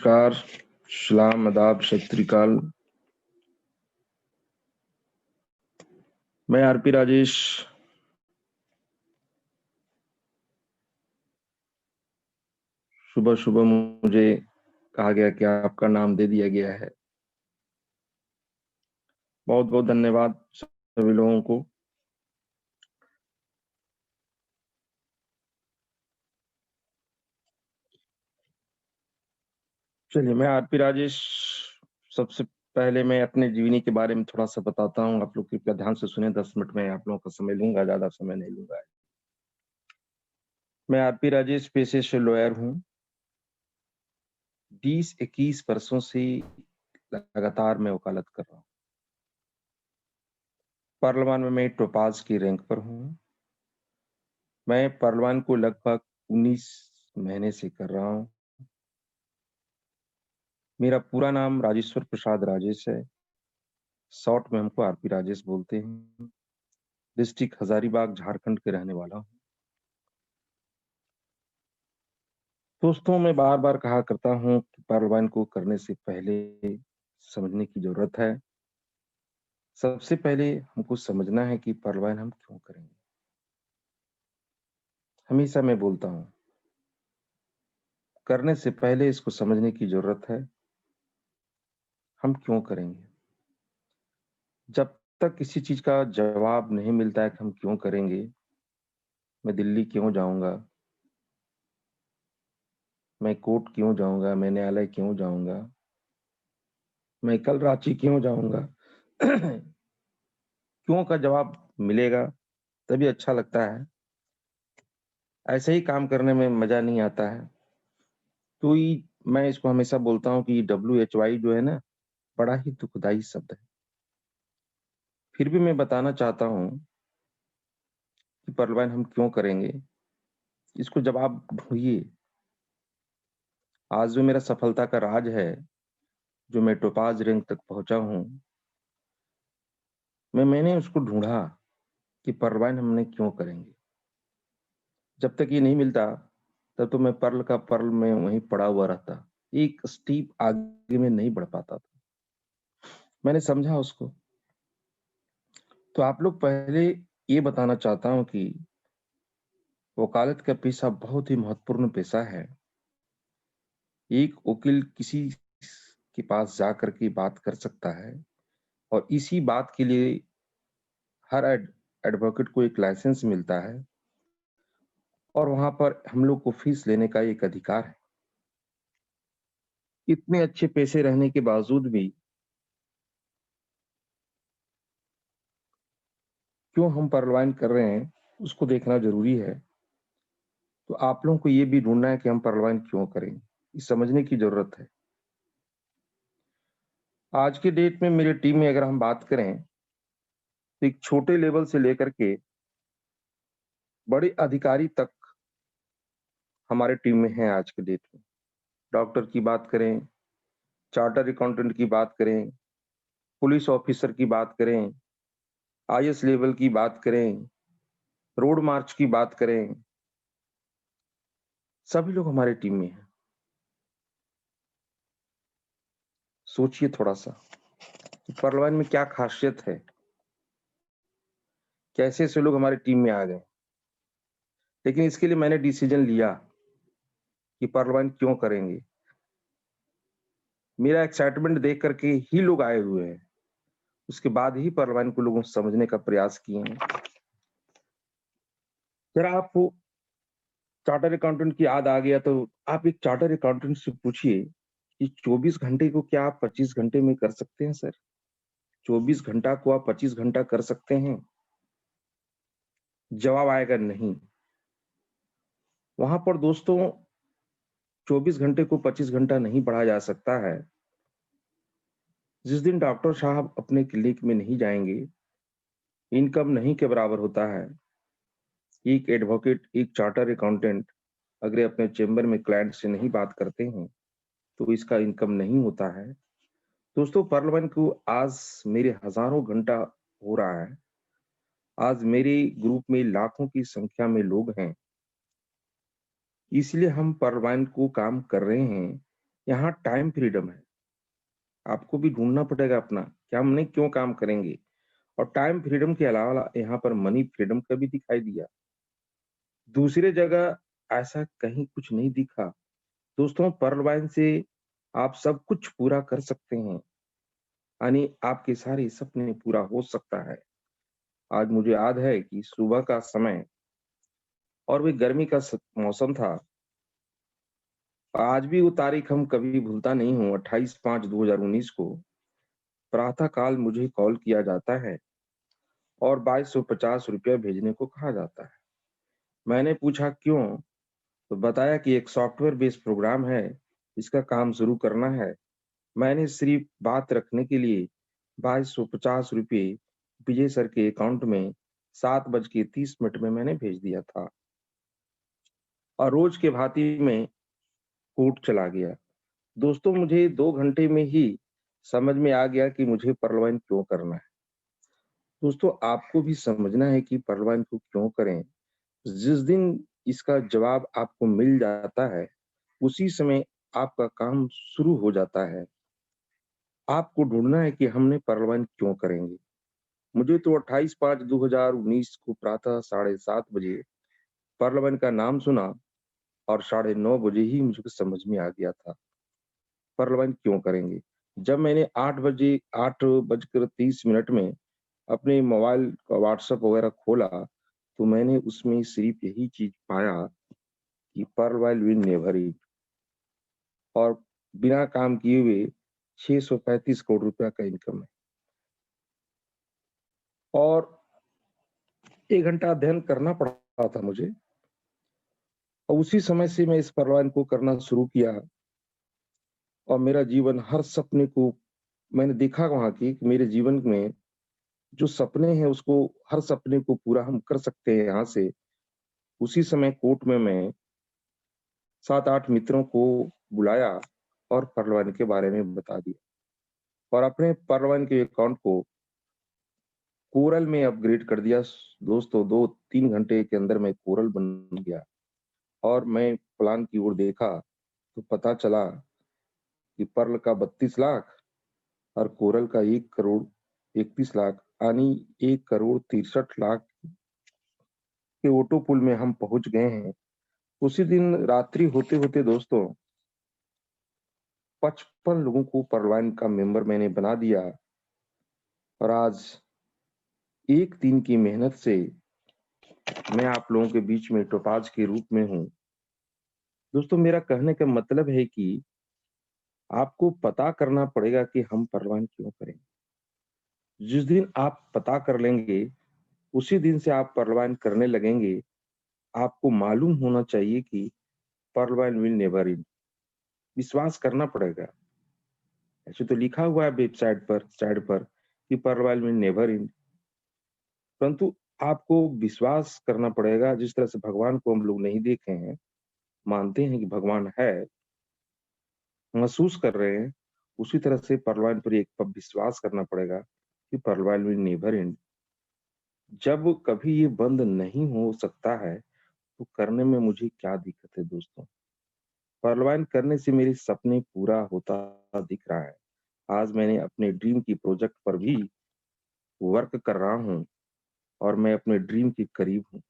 नमस्कार, सलाम, आदाब, सत श्री अकाल। मैं आरपी राजेश सुबह मुझे कहा गया कि आपका नाम दे दिया गया है। बहुत बहुत धन्यवाद सभी लोगों को। चलिए, मैं आरपी राजेश। सबसे पहले मैं अपने जीवनी के बारे में थोड़ा सा बताता हूँ। आप लोग कृपया ध्यान से सुने। 10 मिनट में आप लोगों का समय लूंगा, ज्यादा समय नहीं लूंगा। मैं आरपी राजेश पेशे से लॉयर हूँ। 20-21 वर्षों से लगातार मैं वकालत कर रहा हूँ। पार्लियामेंट में मैं टोपाज की रैंक पर हूँ। मैं पार्लियामेंट को लगभग 19 महीने से कर रहा हूँ। मेरा पूरा नाम राजेश्वर प्रसाद राजेश है। शॉर्ट में हमको आरपी राजेश बोलते हैं। डिस्ट्रिक्ट हजारीबाग, झारखंड के रहने वाला हूँ। दोस्तों, मैं बार बार कहा करता हूँ कि पार्लियामेंट को करने से पहले समझने की जरूरत है। सबसे पहले हमको समझना है कि पार्लियामेंट हम क्यों करेंगे। हमेशा मैं बोलता हूँ, करने से पहले इसको समझने की जरूरत है, हम क्यों करेंगे। जब तक किसी चीज का जवाब नहीं मिलता है कि हम क्यों करेंगे, मैं दिल्ली क्यों जाऊंगा, मैं कोर्ट क्यों जाऊंगा, मैं न्यायालय क्यों जाऊंगा, मैं कल रांची क्यों जाऊंगा क्यों का जवाब मिलेगा तभी अच्छा लगता है। ऐसे ही काम करने में मजा नहीं आता है। तो मैं इसको हमेशा बोलता हूँ कि WHY जो है ना, बड़ा ही दुखदाई शब्द है। फिर भी मैं बताना चाहता हूँ कि पार्लियामेंट हम क्यों करेंगे, इसको जवाब ढूंढिए। आज जो मेरा सफलता का राज है, जो मैं टोपाज रैंक तक पहुंचा हूँ, मैंने उसको ढूंढा कि पार्लियामेंट हमने क्यों करेंगे। जब तक ये नहीं मिलता तब तो मैं पर्ल का पर्ल में वहीं पड़ा हुआ रहता, एक स्टीप आगे में नहीं बढ़ पाता था। मैंने समझा उसको। तो आप लोग पहले ये बताना चाहता हूं कि वकालत का पेशा बहुत ही महत्वपूर्ण पेशा है। एक वकील किसी के पास जाकर के बात कर सकता है और इसी बात के लिए हर एडवोकेट को एक लाइसेंस मिलता है और वहां पर हम लोग को फीस लेने का एक अधिकार है। इतने अच्छे पेशे रहने के बावजूद भी क्यों हम पार्लियामेंट कर रहे हैं, उसको देखना जरूरी है। तो आप लोगों को ये भी ढूंढना है कि हम पार्लियामेंट क्यों करें, ये समझने की जरूरत है। आज के डेट में मेरी टीम में अगर हम बात करें तो एक छोटे लेवल से लेकर के बड़े अधिकारी तक हमारे टीम में हैं। आज के डेट में डॉक्टर की बात करें, चार्टर अकाउंटेंट की बात करें, पुलिस ऑफिसर की बात करें, IS लेवल की बात करें, रोड मार्च की बात करें, सभी लोग हमारे टीम में हैं। सोचिए थोड़ा सा कि पार्लियामेंट में क्या खासियत है, कैसे ऐसे लोग हमारी टीम में आ गए। लेकिन इसके लिए मैंने डिसीजन लिया कि पार्लियामेंट क्यों करेंगे। मेरा एक्साइटमेंट देख करके ही लोग आए हुए हैं। उसके बाद ही पार्लियामेंट को लोगों समझने का प्रयास किए हैं। जरा आपको चार्टर अकाउंटेंट की याद आ गया तो आप एक चार्टर अकाउंटेंट से पूछिए कि 24 घंटे को क्या आप 25 घंटे में कर सकते हैं सर? 24 घंटा को आप 25 घंटा कर सकते हैं? जवाब आएगा नहीं। वहां पर दोस्तों 24 घंटे को 25 घंटा नहीं बढ़ाया जा सकता है। जिस दिन डॉक्टर साहब अपने क्लिनिक में नहीं जाएंगे, इनकम नहीं के बराबर होता है। एक एडवोकेट, एक चार्टर अकाउंटेंट अगर अपने चेंबर में क्लाइंट से नहीं बात करते हैं तो इसका इनकम नहीं होता है। दोस्तों, पार्लियामेंट को आज मेरे हजारों घंटा हो रहा है। आज मेरे ग्रुप में लाखों की संख्या में लोग हैं। इसलिए हम पार्लियामेंट को काम कर रहे हैं यहाँ टाइम फ्रीडम है। आपको भी ढूँढना पड़ेगा अपना, कि हम नहीं क्यों काम करेंगे? और टाइम फ्रीडम के अलावा यहाँ पर मनी फ्रीडम का भी दिखाई दिया। दूसरी जगह ऐसा कहीं कुछ नहीं दिखा। दोस्तों, पर्ल वाइन से आप सब कुछ पूरा कर सकते हैं, यानी आपके सारे सपने पूरा हो सकता है। आज मुझे याद है कि सुबह का समय और भी गर्मी का मौसम था। आज भी वो तारीख हम कभी भूलता नहीं हूँ, 28/5/2019 को प्रातः काल मुझे कॉल किया जाता है और ₹2250 भेजने को कहा जाता है। मैंने पूछा क्यों? तो बताया कि एक सॉफ्टवेयर बेस्ड प्रोग्राम है, इसका काम शुरू करना है। मैंने सिर्फ बात रखने के लिए ₹2250 विजय सर के अकाउंट में 7:30 में मैंने भेज दिया था और रोज के भांति मैं कोर्ट चला गया। दोस्तों, मुझे 2 घंटे में ही समझ में आ गया कि मुझे पर्ल वाइन क्यों करना है। दोस्तों, आपको भी समझना है कि पर्ल वाइन को क्यों करें। जिस दिन इसका जवाब आपको मिल जाता है, उसी समय आपका काम शुरू हो जाता है। आपको ढूँढना है कि हमने पर्ल वाइन क्यों करेंगे। मुझे तो 28/5/2019 को प्रातः 7:30 बजे पर्ल वाइन का नाम सुना और 9:30 बजे ही मुझको समझ में आ गया था, पर्ल वाइन क्यों करेंगे। जब मैंने 8:30 में अपने मोबाइल का व्हाट्सएप वगैरह खोला, तो मैंने उसमें सिर्फ यही चीज़ पाया कि pearl wine will never eat और बिना काम किए हुए 635 करोड़ रुपया का इनकम है। और 1 घंटा अध्ययन करना पड़ा था मुझे और उसी समय से मैं इस पर्ल वाइन को करना शुरू किया और मेरा जीवन हर सपने को मैंने देखा वहाँ की कि मेरे जीवन में जो सपने हैं उसको हर सपने को पूरा हम कर सकते हैं यहाँ से। उसी समय कोर्ट में मैं 7-8 मित्रों को बुलाया और पर्ल वाइन के बारे में बता दिया और अपने पर्ल वाइन के अकाउंट को कोरल में अपग्रेड कर दिया। दोस्तों, 2-3 घंटे के अंदर मैं कोरल बन गया और मैं प्लान की ओर देखा तो पता चला कि पर्ल का 32 लाख और कोरल का 1 करोड़ 31 लाख यानी 1 करोड़ 63 लाख के ऑटो पुल में हम पहुंच गए हैं। उसी दिन रात्रि होते-होते दोस्तों 55 लोगों को पर्ल वाइन का मेंबर मैंने बना दिया और आज 1 दिन की मेहनत से मैं आप लोगों के बीच में टोपाज के रूप में हूँ। दोस्तों, मेरा कहने का मतलब है कि आपको पता करना पड़ेगा कि हम पर्ल वाइन क्यों करें। जिस दिन आप पता कर लेंगे, उसी दिन से आप पर्ल वाइन करने लगेंगे। आपको मालूम होना चाहिए कि pearl wine will never end. विश्वास करना पड़ेगा। ऐसे तो लिखा हुआ है वेबसाइट पर, साइट पर कि pearl wine will never end, परंतु आपको विश्वास करना पड़ेगा। जिस तरह से भगवान को हम लोग नहीं देखे हैं, मानते हैं कि भगवान है, महसूस कर रहे हैं, उसी तरह से पर्ल वाइन पर एक विश्वास करना पड़ेगा कि pearl wine will never end. जब कभी ये बंद नहीं हो सकता है, तो करने में मुझे क्या दिक्कत है दोस्तों? पर्ल वाइन करने से मेरे सपने पूरा होता दिख रहा है। आज मैंने अपने ड्रीम की प्रोजेक्ट पर भी वर्क कर रहा हूँ और मैं अपने ड्रीम के करीब हूँ।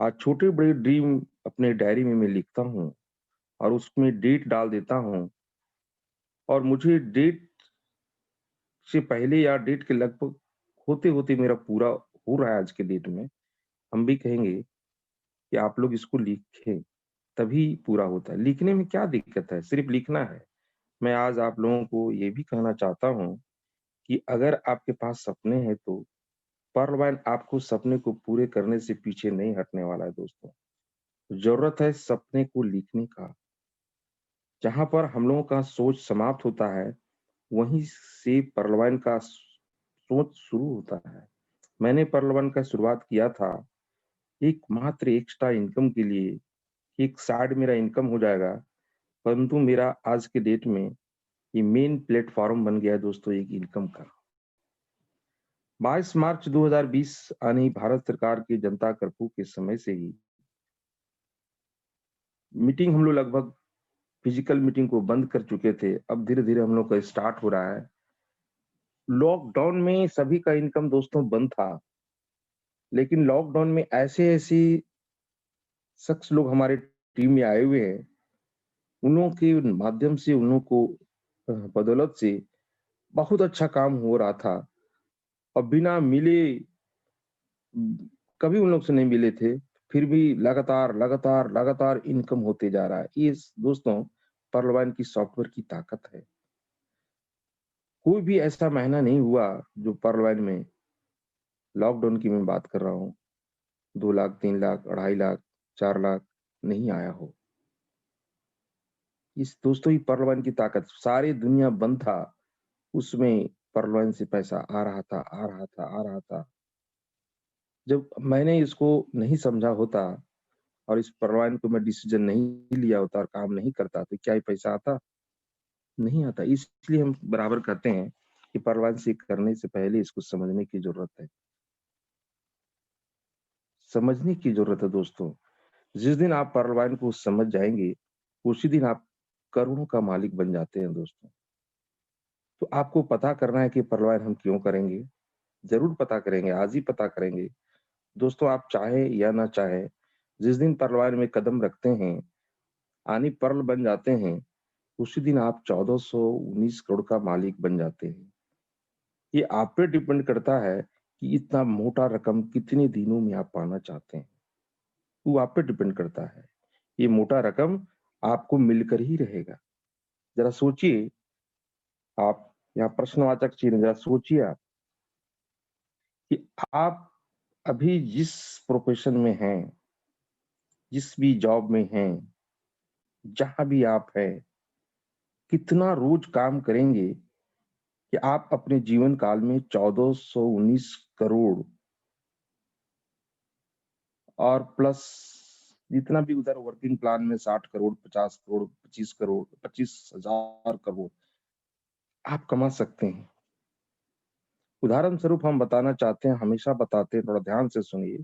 आज छोटे-बड़े ड्रीम अपने डायरी में मैं लिखता हूँ और उसमें डेट डाल देता हूँ और मुझे डेट से पहले या डेट के लगभग होते-होते मेरा पूरा हो रहा है आज के डेट में। हम भी कहेंगे कि आप लोग इसको लिखें, तभी पूरा होता है। लिखने में क्या दिक्कत है? सिर्फ लिखना है। मैं आज आप लोगों को ये भी कहना चाहता हूँ कि अगर आपके पास सपने हैं तो पर्ल वाइन आपको सपने को पूरे करने से पीछे नहीं हटने वाला है दोस्तों। ज़रूरत है सपने को लिखने का। जहाँ पर हम लोगों का सोच समाप्त होता है, वहीं से पर्ल वाइन का सोच शुरू होता है। मैंने पर्ल वाइन का शुरुआत किया था एक मात्र एक्स्ट्रा इनकम के लिए, एक साइड मेरा इनकम हो जाएगा, परंतु मेरा आज के डेट में ये मेन प्लेटफ़ॉर्म बन गया है दोस्तों एक इनकम का। 22 मार्च 2020 यानी भारत सरकार की जनता कर्फ्यू के समय से ही मीटिंग हम लोग लगभग फिजिकल मीटिंग को बंद कर चुके थे, अब धीरे-धीरे हम लोग का स्टार्ट हो रहा है। लॉकडाउन में सभी का इनकम दोस्तों बंद था, लेकिन लॉकडाउन में ऐसे-ऐसी शख्स लोग हमारे टीम में आए हुए हैं, उन लोगों के माध्यम से उन लोगों को बदौलत से बहुत अच्छा काम हो रहा था और बिना मिले कभी उन लोग से नहीं मिले थे, फिर भी लगातार इनकम होते जा रहा है। ये दोस्तों पर्लवाइन की सॉफ्टवेयर की ताकत है। कोई भी ऐसा महीना नहीं हुआ जो पर्लवाइन में लॉकडाउन की मैं बात कर रहा हूँ, 2 लाख, 3 लाख, 2.5 लाख, 4 लाख नहीं आया हो। इस दोस्तों ही पर्लवाइन की ताकत, सारी दुनिया बंद था, उसमें पर्लवाइन से पैसा आ रहा था। जब मैंने इसको नहीं समझा होता और इस पर्लवाइन को मैं डिसीजन नहीं लिया होता और काम नहीं करता, तो क्या ये पैसा आता? नहीं आता। इसलिए हम बराबर कहते हैं कि पर्लवाइन से करने से पहले इसको समझने की ज़रूरत है। समझने की ज़रूरत है दोस्तों। जिस दिन आप पर्लवाइन को समझ जाएँगे, उसी दिन आप करोड़ों का मालिक बन जाते हैं दोस्तों। तो आपको पता करना है कि पर्लवाइन हम क्यों करेंगे? ज़रूर पता करेंगे, आज ही पता करेंगे। दोस्तों आप चाहें या ना चाहें, जिस दिन पर्लवाइन में कदम रखते हैं, यानी पर्ल बन जाते हैं, उसी दिन आप 1419 करोड़ का मालिक बन जाते हैं। ये आप पे डिपेंड करता है कि इतना मोटा रकम कितने दिनों में आप पाना चाहते हैं, वो आप पे डिपेंड करता है। ये मोटा रकम आपको मिलकर ही रहेगा। ज़रा सोचिए आप यहाँ प्रश्नवाचक चिन्ह ज़रा सोचिए आप कि आप अभी जिस प्रोफ़ेशन में हैं, जिस भी जॉब में हैं, जहाँ भी आप हैं, कितना रोज़ काम करेंगे कि आप अपने जीवन काल में 1419 करोड़ और प्लस जितना भी उधर वर्किंग प्लान में 60 करोड़, 50 करोड़, 25 करोड़, 25,000 करोड़ आप कमा सकते हैं। उदाहरण स्वरूप हम बताना चाहते हैं, हमेशा बताते हैं, थोड़ा ध्यान से सुनिए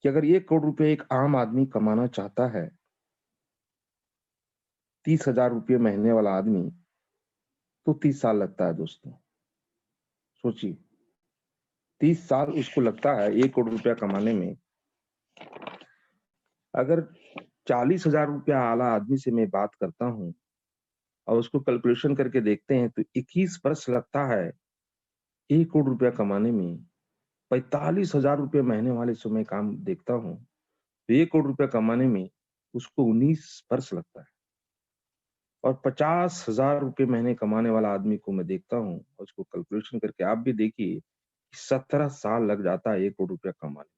कि अगर 1 करोड़ रुपए एक आम आदमी कमाना चाहता है, 30,000 रुपए महीने वाला आदमी, तो 30 साल लगता है दोस्तों। सोचिए, 30 साल उसको लगता है 1 करोड़ रुपया कमाने में। अगर 40,000 रुपया वाला आदमी से मैं बात करता हूँ और उसको कैलकुलेशन करके देखते हैं तो 21 वर्ष लगता है 1 करोड़ रुपया कमाने में। 45,000 रुपए महीने वाले से मैं काम देखता हूँ, तो 1 करोड़ रुपया कमाने में उसको 19 वर्ष लगता है और 50,000 रुपए महीने कमाने वाला आदमी को मैं देखता हूँ और उसको कैलकुलेशन करके आप भी देखिए, 17 साल लग जाता है 1 करोड़ रुपया कमाने में।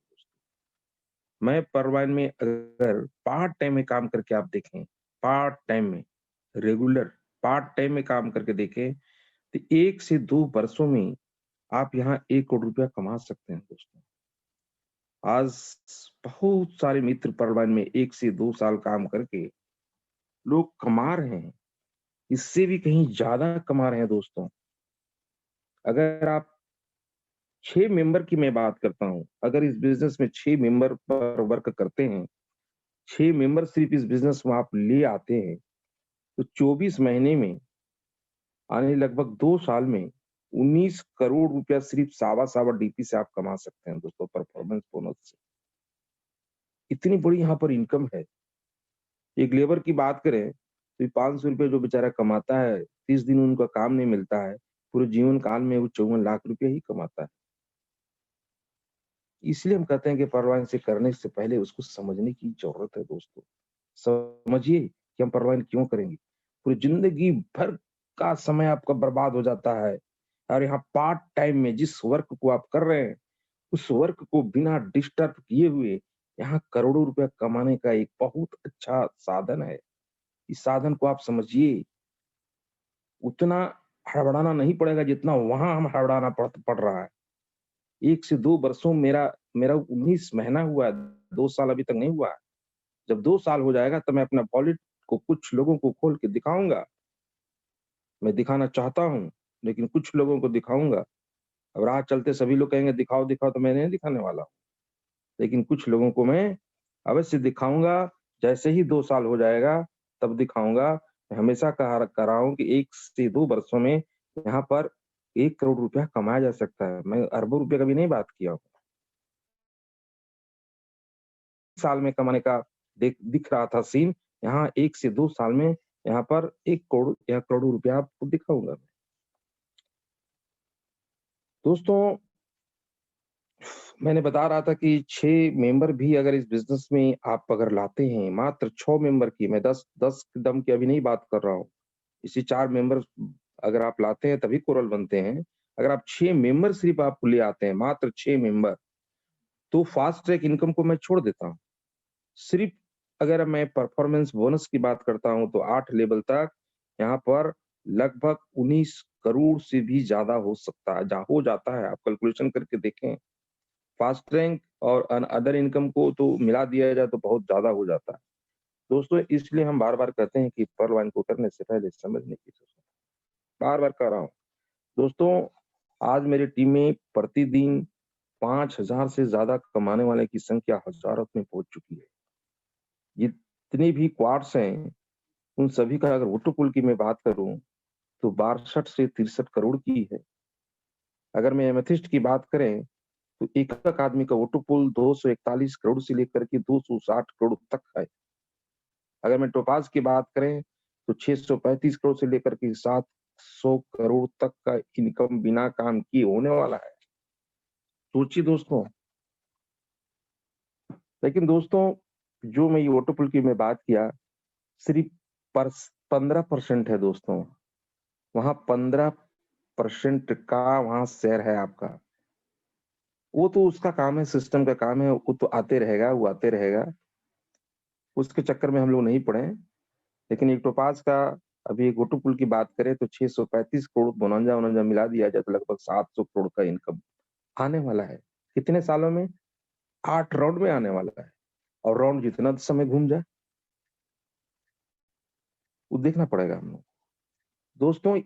मैं परवान में अगर पार्ट टाइम में काम करके आप देखें, पार्ट टाइम में, रेगुलर पार्ट टाइम में काम करके देखें, तो 1 से 2 वर्षों में आप यहाँ 1 करोड़ रुपया कमा सकते हैं दोस्तों। आज बहुत सारे मित्र परवान में 1 से 2 साल काम करके लोग कमा रहे हैं, इससे भी कहीं ज़्यादा कमा रहे हैं दोस्तों। अगर आप 6 मेंबर की मैं बात करता हूँ, अगर इस बिज़नेस में 6 मेंबर पर वर्क करते हैं, 6 मेंबर सिर्फ इस बिज़नेस में आप ले आते हैं, तो 24 महीने में यानी लगभग 2 साल में 19 करोड़ रुपया सिर्फ सावा-सावा डीपी से आप कमा सकते हैं दोस्तों परफॉर्मेंस बोनस से। इतनी बड़ी यहाँ पर इनकम है। एक लेबर की बात करें, तो ये ₹500 जो बेचारा कमाता है, 30 दिन उनका काम नहीं मिलता है, पूरे जीवन काल में वो 54 लाख रुपया ही कमाता है। इसलिए हम कहते हैं कि परवान से करने से पहले उसको समझने की ज़रूरत है दोस्तों। समझिए कि हम परवान क्यों करेंगे? पूरी ज़िंदगी भर का समय आपका बर्बाद हो जाता है और यहाँ पार्ट टाइम में जिस वर्क को आप कर रहे हैं, उस वर्क को बिना डिस्टर्ब किए हुए यहाँ करोड़ों रुपया कमाने का एक बहुत अच्छा साधन है। इस साधन को आप समझिए, उतना हड़बड़ाना नहीं पड़ेगा जितना वहाँ हम हड़बड़ाना पड़ रहा है। 1 से 2 वर्षों मेरा मेरा 19 महीना हुआ है, 2 साल अभी तक नहीं हुआ है। जब 2 साल हो जाएगा तब मैं अपना वॉलेट को कुछ लोगों को खोल के दिखाऊँगा। मैं दिखाना चाहता हूँ, लेकिन कुछ लोगों को दिखाऊँगा। अब राह चलते सभी लोग कहेंगे दिखाओ, दिखाओ तो मैं नहीं दिखाने वाला हूँ। लेकिन कुछ लोगों को मैं अवश्य दिखाऊँगा जैसे ही 2 साल हो जाएगा तब दिखाऊँगा। मैं हमेशा कह रहा हूँ कि 1 से 2 वर्षों में यहाँ पर 1 करोड़ रुपया कमाया जा सकता है। मैं अरबों रुपए का भी नहीं बात किया हूँ। साल में कमाने का दिख रहा था सीन, यहाँ 1 से 2 साल में यहाँ पर 1 करोड़ या करोड़ों रुपया आपको दिखाऊँगा मैं। दोस्तों, मैंने बता रहा था कि 6 मेंबर भी अगर इस बिज़नेस में आप अगर लाते हैं, मात्र 6 मेंबर की, मैं 10 दम की अभी नहीं बात कर रहा हूँ। इसी 4 मेंबर अगर आप लाते हैं तभी कोरल बनते हैं। अगर आप 6 मेंबर सिर्फ़ आप ले आते हैं, मात्र 6 मेंबर, तो फास्ट ट्रैक इनकम को मैं छोड़ देता हूँ। सिर्फ़ अगर मैं परफ़ॉर्मेंस बोनस की बात करता हूँ तो 8 लेवल तक यहाँ पर लगभग 19 करोड़ से भी ज़्यादा हो सकता है, हो जाता है। आप कैलकुलेशन करके देखें। फास्ट रैंक और अदर इनकम को तो मिला दिया जाए तो बहुत ज़्यादा हो जाता है। दोस्तों, इसलिए हम बार-बार कहते हैं कि पर्ल वाइन को करने से पहले समझने की ज़रूरत है। बार-बार कह रहा हूँ। दोस्तों, आज मेरी टीम में प्रतिदिन 5,000 से ज़्यादा कमाने वाले की संख्या हज़ारों में पहुँच चुकी है। जितनी भी क्वार्ट्स हैं, उन सभी का अगर वोटो पूल की मैं बात करूँ, तो 62 से 63 करोड़ की है। अगर मैं एमेथिस्ट की बात करें, तो एक-एक आदमी का वोटो पूल 241 करोड़ से लेकर के 260 करोड़ तक है। अगर मैं टोपाज़ की बात करें, तो 635 करोड़ से लेकर के 700 करोड़ तक का इनकम बिना काम किए होने वाला है। सोचिए दोस्तों, लेकिन दोस्तों, जो मैं ये वोटो पूल की मैं बात किया, सिर्फ़ पर्स 15% है दोस्तों। वहाँ 15% का वहाँ शेयर है आपका। वो तो उसका काम है, सिस्टम का काम है, वो तो आते रहेगा, वो आते रहेगा। उसके चक्कर में हम लोग नहीं पड़े हैं। लेकिन एक टोपाज़ का अभी एक वोटो पूल की बात करें तो 635 करोड़ बोनंजा-वोनंजा मिला दिया जाए तो लगभग 700 करोड़ का इनकम आने वाला है। कितने सालों में? 8 राउंड में आने वाला है और राउंड जितना समय घूम जाए, वो देखना पड़ेगा हम लोग। दोस्तों,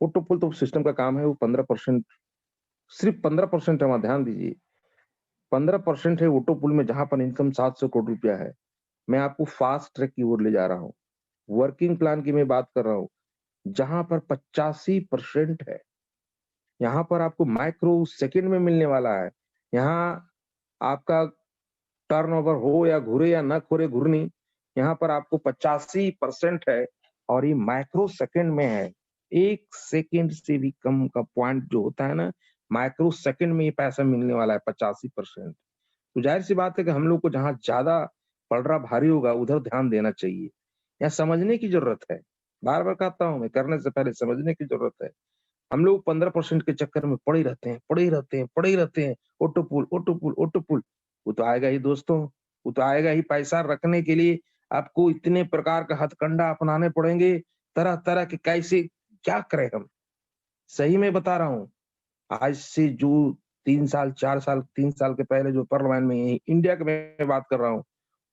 वोटो पूल तो सिस्टम का काम है, वो 15% सिर्फ़ 15% है, वहाँ ध्यान दीजिए। 15% है वोटो पूल में जहाँ पर इनकम 700 करोड़ रुपया है। मैं आपको फास्ट ट्रैक की ओर ले जा रहा हूँ। वर्किंग प्लान की मैं बात कर रहा हूँ, जहाँ पर 85% है। यहाँ पर आपको माइक्रो सेकंड में मिलने वाला है। यहाँ आपका टर्नओवर हो या घुरे या ना घुरे घुरनी, यहाँ पर आपको 85% है और ये माइक्रो सेकंड में है। 1 सेकंड से भी कम का पॉइंट जो होता है ना, माइक्रो सेकंड में ये पैसा मिलने वाला है 85%। तो ज़ाहिर-सी बात है कि हम लोग को जहाँ ज़्यादा पलड़ा भारी होगा, उधर ध्यान देना चाहिए। या समझने की ज़रूरत है। बार-बार कहता हूँ मैं, करने से पहले समझने की ज़रूरत है। हम लोग 15% के चक्कर में पड़े ही रहते हैं, पड़े ही रहते हैं, पड़े ही रहते हैं। ऑटो पुल, ऑटो पुल, ऑटो पुल। वो तो आएगा ही दोस्तों, वो तो आएगा ही। पैसा रखने के लिए आपको इतने प्रकार का हथकंडा अपनाने पड़ेंगे, तरह-तरह के कैसे क्या करें हम? सही में बता रहा हूँ। आज से जो 3 साल, 4 साल, 3 साल के पहले जो पर्ल वैन में इंडिया की मैं बात कर रहा हूँ,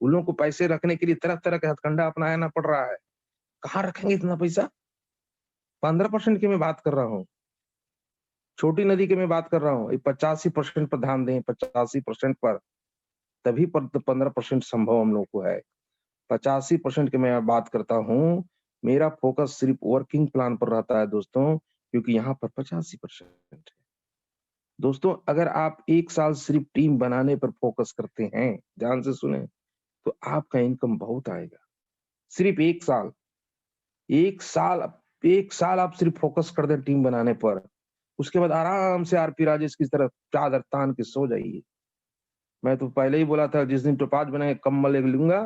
उन लोगों को पैसे रखने के लिए तरह-तरह का हथकंडा अपनाना पड़ रहा है। कहाँ रखेंगे इतना पैसा? 15% की मैं बात कर रहा हूँ। छोटी नदी की मैं बात कर रहा हूँ। ये 85% पर ध्यान दें, 85% पर, तभी पर तो 15% संभव हम लोग को है। 85% की मैं बात करता हूँ, मेरा फ़ोकस सिर्फ़ वर्किंग प्लान पर रहता है दोस्तों, क्योंकि यहाँ पर 85% है। दोस्तों, अगर आप 1 साल सिर्फ़ टीम बनाने पर फ़ोकस करते हैं, ध्यान से सुनें, तो आपका इनकम बहुत आएगा। सिर्फ़ 1 साल, 1 साल 1 साल आप सिर्फ़ फ़ोकस कर दें टीम बनाने पर, उसके बाद आराम से आरपी राजेश की तरह चादर तान के सो जाइए। मैं तो पहले ही बोला था जिस दिन टोपाज बनाए कंबल एक लूँगा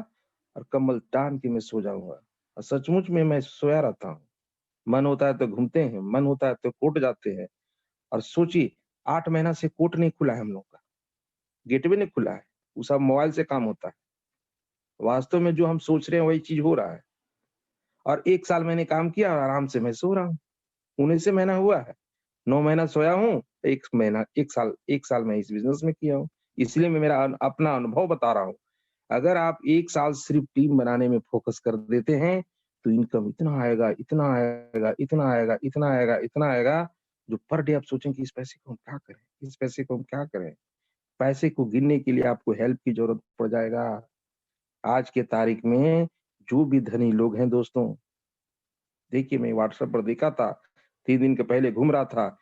और कंबल टान के मैं सो जाऊँगा। और सचमुच में मैं सोया रहता हूँ। मन होता है तो घूमते हैं, मन होता है तो कोर्ट जाते हैं। और सोचिए 8 महीना से कोर्ट नहीं खुला है हम लोग का, गेटवे नहीं खुला है, वो सब मोबाइल से काम होता है। वास्तव में जो हम सोच रहे हैं वही चीज़ हो रहा है। और 1 साल मैंने काम किया और आराम से मैं सो रहा हूँ। 19 महीना हुआ है, 9 महीना सोया हूँ, 1 महीना 1 साल मैं इस बिज़नेस में किया हूँ। इसलिए मैं मेरा अपना अनुभव बता रहा हूँ। अगर आप 1 साल सिर्फ़ टीम बनाने में फ़ोकस कर देते हैं, तो इनकम इतना आएगा, इतना आएगा, इतना आएगा, इतना आएगा, इतना आएगा, जो पर डे आप सोचेंगे इस पैसे को हम क्या करें? इस पैसे को हम क्या करें? पैसे को गिनने के लिए आपको हेल्प की ज़रूरत पड़ जाएगा। आज के तारीख में जो भी धनी लोग हैं दोस्तों, देखिए मैं व्हाट्सएप पर देखा था, 3 दिन के पहले घूम रहा था,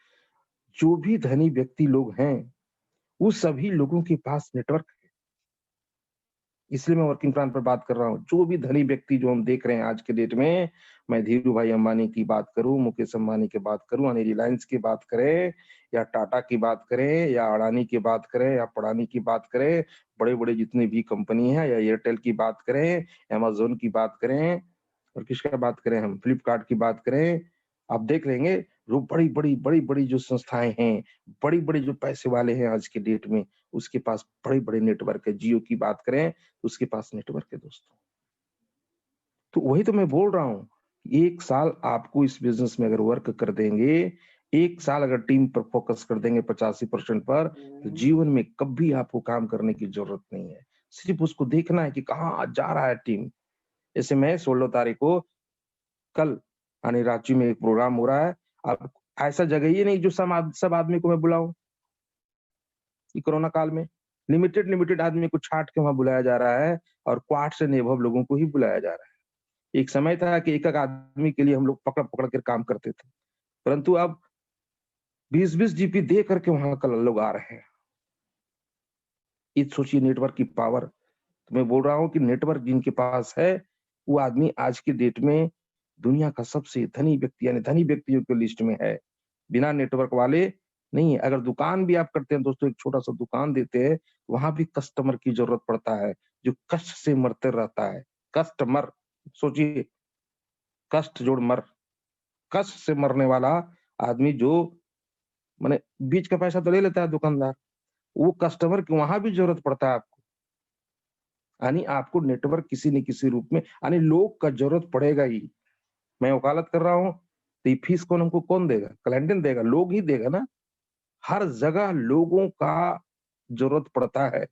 जो भी धनी व्यक्ति लोग हैं, वो सभी लोगों के पास नेटवर्क है। इसलिए मैं वर्किंग प्लान पर बात कर रहा हूँ। जो भी धनी व्यक्ति जो हम देख रहे हैं आज के डेट में, मैं धीरू भाई अंबानी की बात करूँ, मुकेश अंबानी की बात करूँ, यानी रिलायंस की बात करें या टाटा की बात करें या अडानी की बात करें या पड़ानी की बात करें, बड़े-बड़े जितने भी कंपनी हैं या एयरटेल की बात करें, अमेज़न की बात करें और किसका बात करें हम, फ्लिपकार्ट की बात करें, आप देख लेंगे जो बड़ी-बड़ी जो संस्थाएँ हैं, बड़ी-बड़ी जो पैसे वाले हैं आज के डेट में, उसके पास बड़े-बड़े नेटवर्क है। जियो की बात करें, उसके पास नेटवर्क है दोस्तों। तो वही तो मैं बोल रहा हूँ, 1 साल आपको इस बिज़नेस में अगर वर्क कर देंगे, 1 साल अगर टीम पर फ़ोकस कर देंगे 85% पर, तो जीवन में कभी आपको काम करने की ज़रूरत नहीं है। सिर्फ़ उसको देखना है कि कहाँ जा रहा है टीम। जैसे मैं 16 तारीख को कल यानी रांची में एक प्रोग्राम हो रहा है, अब ऐसा जगह ही नहीं जो सब आदमी को मैं बुलाऊँ, कि कोरोना काल में। लिमिटेड आदमी को छाँट के वहाँ बुलाया जा रहा है और क्वाड से अनुभव लोगों को ही बुलाया जा रहा है। एक समय था कि एक-एक आदमी के लिए हम लोग पकड़-पकड़ के काम करते थे। परंतु अब 20-20 जीपी दे करके वहाँ कल लोग आ रहे हैं। ये सोचिए नेटवर्क की पावर। तो मैं बोल रहा हूँ कि नेटवर्क जिनके पास है, वो आदमी आज की डेट में दुनिया का सबसे धनी व्यक्ति यानी धनी व्यक्तियों की लिस्ट में है। बिना नेटवर्क वाले नहीं है। अगर दुकान भी आप करते हैं दोस्तों, एक छोटा-सा दुकान देते हैं, वहाँ भी कस्टमर की ज़रूरत पड़ता है, जो कष्ट से मरते रहता है। कस्टमर सोचिए, कष्ट जोड़ मर, कष्ट से मरने वाला आदमी जो माने बीच का पैसा तो ले लेता है दुकानदार, वो कस्टमर की वहाँ भी ज़रूरत पड़ता है आपको। यानी आपको नेटवर्क किसी न किसी रूप में यानी लोग का ज़रूरत पड़ेगा ही। मैं वकालत कर रहा हूँ, तो ये फीस कौन हमको कौन देगा? क्लाइंटेंट देगा, लोग ही देगा ना। हर जगह लोगों का ज़रूरत पड़ता है।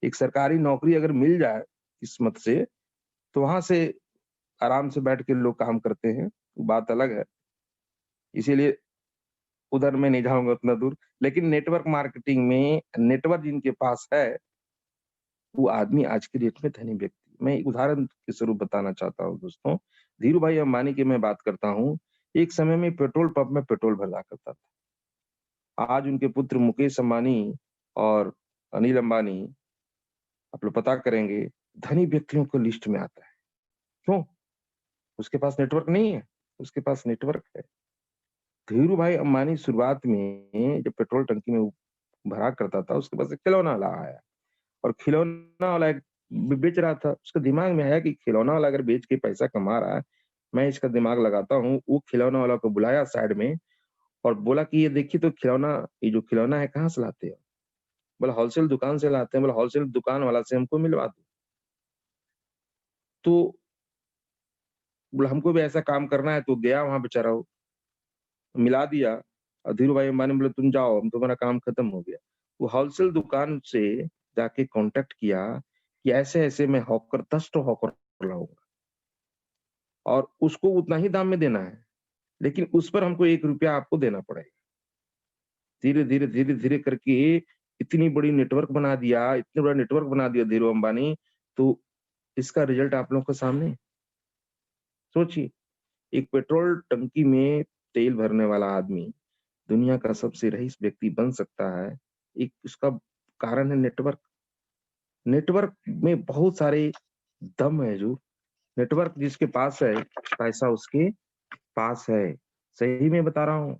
एक सरकारी नौकरी अगर मिल जाए किस्मत से, तो वहाँ से आराम से बैठ के लोग काम करते हैं, वो बात अलग है। इसीलिए उधर मैं नहीं जाऊँगा उतना दूर। लेकिन नेटवर्क मार्केटिंग में नेटवर्क जिनके पास है, वो आदमी आज की डेट में धनी व्यक्ति मैं एक उदाहरण के स्वरूप बताना चाहता हूँ दोस्तों। धीरू भाई अंबानी की मैं बात करता हूँ। एक समय में पेट्रोल पंप में पेट्रोल भरा करता था। आज उनके पुत्र मुकेश अंबानी और अनिल अंबानी आप लोग पता करेंगे, धनी व्यक्तियों की लिस्ट में आता है। क्यों? उसके पास नेटवर्क नहीं है, उसके पास नेटवर्क है। धीरू भाई अंबानी शुरुआत में जब पेट्रोल टंकी में वो भरा करता था, उसके पास एक खिलौना वाला आया और खिलौना वाला एक बेच रहा था। उसके दिमाग में आया कि खिलौना वाला अगर बेच के पैसा कमा रहा है, मैं इसका दिमाग लगाता हूँ। वो खिलौना वाला को बुलाया साइड में और बोला कि, "ये देखिए तो खिलौना ये जो खिलौना है कहाँ से लाते हो?" बोला, "होलसेल दुकान से लाते हैं।" बोला, "होलसेल दुकान वाला से हमको मिलवा दो।" तो बोला, "हमको भी ऐसा काम करना है।" तो गया वहाँ बेचारा वो, मिला दिया और धीरू भाई अंबानी बोले, "तुम जाओ, अब तुम्हारा काम खत्म हो गया।" वो होलसेल दुकान से जाके कॉन्टैक्ट किया कि ऐसे-ऐसे मैं हॉकर 10 ठो हॉकर लाऊँगा और उसको उतना ही दाम में देना है, लेकिन उस पर हमको ₹1 आपको देना पड़ेगा। धीरे-धीरे करके इतनी बड़ी नेटवर्क बना दिया, इतना बड़ा नेटवर्क बना दिया धीरू अंबानी, तो इसका रिज़ल्ट आप लोगों के सामने है। सोचिए, एक पेट्रोल टंकी में तेल भरने वाला आदमी दुनिया का सबसे रईस व्यक्ति बन सकता है, एक उसका कारण है नेटवर्क। नेटवर्क में बहुत सारे दम है जो नेटवर्क जिसके पास है, पैसा उसके पास है। सही में बता रहा हूँ,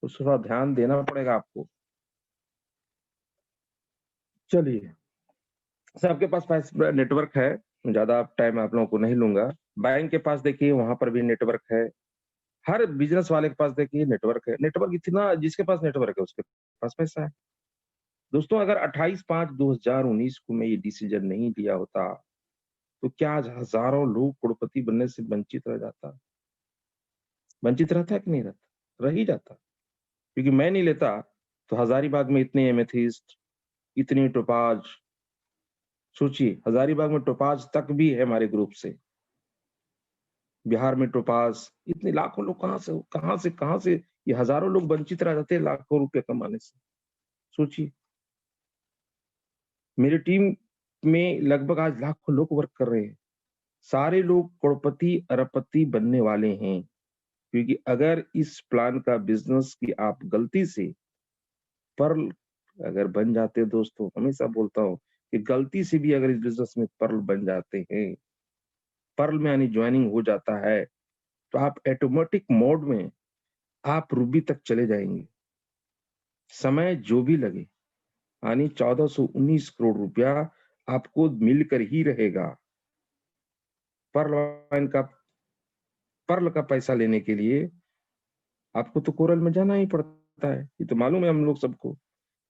तो थोड़ा ध्यान देना पड़ेगा आपको। चलिए, सबके पास नेटवर्क है, ज़्यादा टाइम आप लोगों को नहीं लूँगा। बैंक के पास देखिए वहाँ पर भी नेटवर्क है। हर बिज़नेस वाले के पास देखिए नेटवर्क है। नेटवर्क इतना जिसके पास नेटवर्क है उसके पास पैसा है। दोस्तों अगर 28/5/2019 को मैं ये डिसीज़न नहीं लिया होता, तो क्या आज हज़ारों लोग करोड़पति बनने से वंचित रह जाता? वंचित रहता कि नहीं रहता? रह ही जाता। क्योंकि मैं नहीं लेता, तो हज़ारीबाग में इतने एमेथिस्ट, इतनी टोपाज़ सोचिए हज़ारीबाग में टोपाज़ तक भी है हमारे ग्रुप से। बिहार में टोपाज़, इतने लाखों लोग कहाँ से ये हज़ारों लोग वंचित रह जाते हैं लाखों रुपए कमाने से। सोचिए, मेरी टीम में लगभग आज लाखों लोग वर्क कर रहे हैं। सारे लोग करोड़पति, अरबपति बनने वाले हैं, क्योंकि अगर इस प्लान का बिज़नेस की आप गलती से पर्ल अगर बन जाते हैं दोस्तों, हमेशा बोलता हूँ कि गलती से भी अगर इस बिज़नेस में पर्ल बन जाते हैं, पर्ल में यानी जॉइनिंग हो जाता है, तो आप ऑटोमेटिक मोड में आप रूबी तक चले जाएँगे। समय जो भी लगे, यानी 1419 करोड़ रुपया आपको मिलकर ही रहेगा। पर्ल वाइन का पर्ल का पैसा लेने के लिए आपको तो कोरल में जाना ही पड़ता है, ये तो मालूम है हम लोग सबको।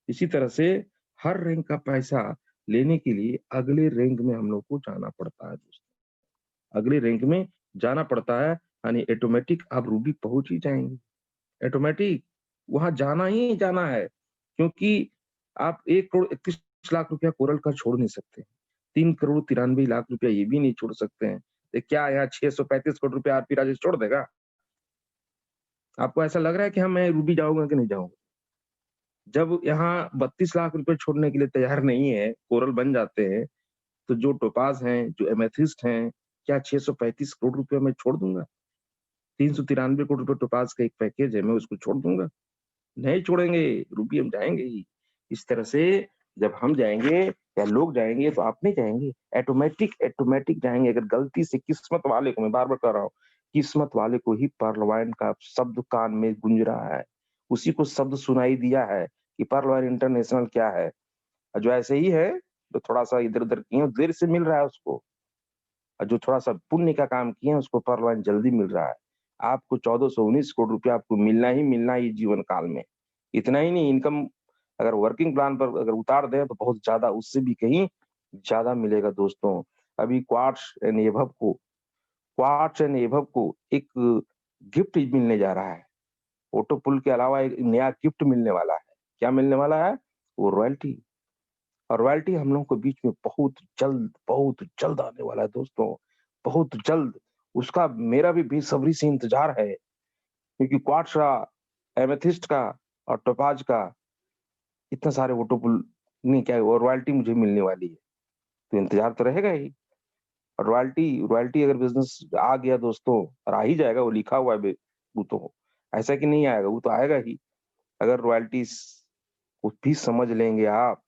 इसी तरह से हर रैंक का पैसा लेने के लिए अगले रैंक में हम लोग को जाना पड़ता है दोस्तों। अगले रैंक में जाना पड़ता है, यानी ऑटोमेटिक आप रूबी पहुँच ही जाएँगे। ऑटोमेटिक वहाँ जाना ही जाना है, क्योंकि आप 1 करोड़ 31 लाख रुपया कोरल का छोड़ नहीं सकते। 3 करोड़ 93 लाख रुपया ये भी नहीं छोड़ सकते हैं। तो क्या यहाँ 635 करोड़ रुपया आरपी राजेश छोड़ देगा? आपको ऐसा लग रहा है कि हाँ, मैं रूबी जाऊँगा कि नहीं जाऊँगा? जब यहाँ 32 लाख रुपए छोड़ने के लिए तैयार नहीं है, कोरल बन जाते हैं, तो जो टोपाज़ हैं, जो एमेथिस्ट हैं, क्या 635 करोड़ रुपया मैं छोड़ दूँगा? 393 करोड़ रुपए टोपाज़ का एक पैकेज है, मैं उसको छोड़ दूँगा? नहीं छोड़ेंगे, रूबी हम जाएँगे ही। इस तरह से जब हम जाएँगे या लोग जाएँगे तो आप नहीं जाएँगे, ऑटोमैटिक जाएँगे। अगर गलती से किस्मत वाले को मैं बार-बार कह रहा हूँ, किस्मत वाले को ही पर्ल वाइन का शब्द कान में गूंज रहा है। उसी को शब्द सुनाई दिया है कि पर्ल वाइन इंटरनेशनल क्या है। और जो ऐसे ही है, जो थोड़ा-सा इधर-उधर किए हैं, देर से मिल रहा है उसको। और जो थोड़ा-सा पुण्य का काम किए हैं, उसको पर्ल वाइन जल्दी मिल रहा है। आपको 1419 करोड़ रुपया आपको मिलना ही जीवन काल में। इतना ही नहीं, इनकम अगर वर्किंग प्लान पर अगर उतार दें तो बहुत ज़्यादा, उससे भी कहीं ज़्यादा मिलेगा दोस्तों। अभी क्वार्ट्ज एंड एभव को एक गिफ्ट मिलने जा रहा है। ऑटो पुल के अलावा एक नया गिफ्ट मिलने वाला है। क्या मिलने वाला है? वो रॉयल्टी। और रॉयल्टी हम लोगों के बीच में बहुत जल्द आने वाला है दोस्तों, बहुत जल्द। उसका मेरा भी बेसब्री से इंतज़ार है, क्योंकि क्वार्ट्ज का, एमेथिस्ट का और टोपाज का इतने सारे ऑटो पुल नहीं, क्या वो रॉयल्टी मुझे मिलने वाली है, तो इंतज़ार तो रहेगा ही। और रॉयल्टी रॉयल्टी अगर बिज़नेस आ गया दोस्तों, और आ ही जाएगा, वो लिखा हुआ है वो तो, ऐसा कि नहीं आएगा, वो तो आएगा ही। अगर रॉयल्टीज़ को भी समझ लेंगे आप,